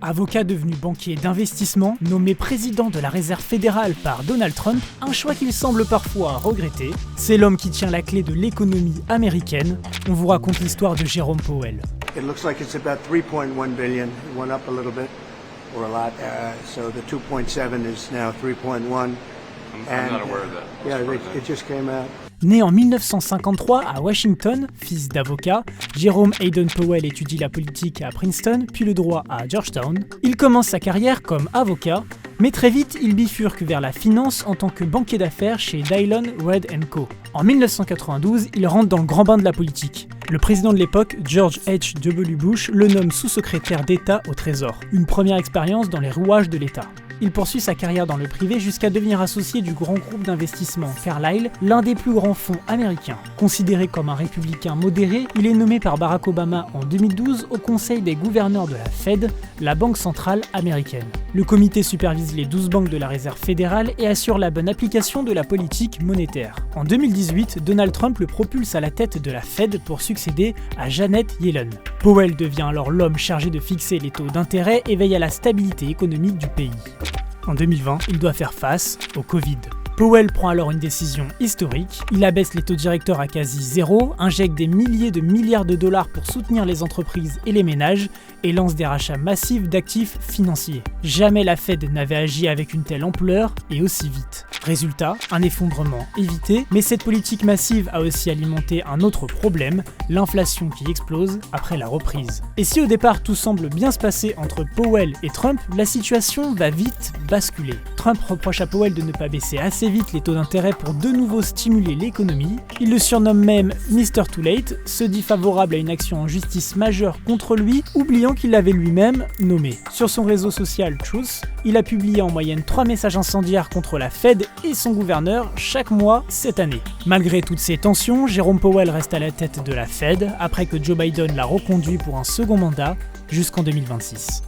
Avocat devenu banquier d'investissement, nommé président de la Réserve fédérale par Donald Trump, un choix qu'il semble parfois regretter, c'est l'homme qui tient la clé de l'économie américaine. On vous raconte l'histoire de Jérôme Powell. It looks like it's about 3.1 billion. It went up a little bit, or a lot. So the 2.7 is now 3.1. I'm not aware of that. Yeah, it just came out. Né en 1953 à Washington, fils d'avocat, Jerome Hayden Powell étudie la politique à Princeton, puis le droit à Georgetown. Il commence sa carrière comme avocat, mais très vite il bifurque vers la finance en tant que banquier d'affaires chez Dillon, Read & Co. En 1992, il rentre dans le grand bain de la politique. Le président de l'époque, George H.W. Bush, le nomme sous-secrétaire d'État au Trésor. Une première expérience dans les rouages de l'État. Il poursuit sa carrière dans le privé jusqu'à devenir associé du grand groupe d'investissement Carlyle, l'un des plus grands fonds américains. Considéré comme un républicain modéré, il est nommé par Barack Obama en 2012 au conseil des gouverneurs de la Fed, la banque centrale américaine. Le comité supervise les 12 banques de la Réserve fédérale et assure la bonne application de la politique monétaire. En 2018, Donald Trump le propulse à la tête de la Fed pour succéder à Janet Yellen. Powell devient alors l'homme chargé de fixer les taux d'intérêt et veille à la stabilité économique du pays. En 2020, il doit faire face au Covid. Powell prend alors une décision historique, il abaisse les taux directeurs à quasi zéro, injecte des milliers de milliards de dollars pour soutenir les entreprises et les ménages, et lance des rachats massifs d'actifs financiers. Jamais la Fed n'avait agi avec une telle ampleur et aussi vite. Résultat, un effondrement évité, mais cette politique massive a aussi alimenté un autre problème, l'inflation qui explose après la reprise. Et si au départ tout semble bien se passer entre Powell et Trump, la situation va vite basculer. Trump reproche à Powell de ne pas baisser assez vite les taux d'intérêt pour de nouveau stimuler l'économie. Il le surnomme même Mr. Too Late, se dit favorable à une action en justice majeure contre lui, oubliant qu'il l'avait lui-même nommé. Sur son réseau social Truth, il a publié en moyenne 3 messages incendiaires contre la Fed et son gouverneur chaque mois cette année. Malgré toutes ces tensions, Jérôme Powell reste à la tête de la Fed après que Joe Biden l'a reconduit pour un second mandat jusqu'en 2026.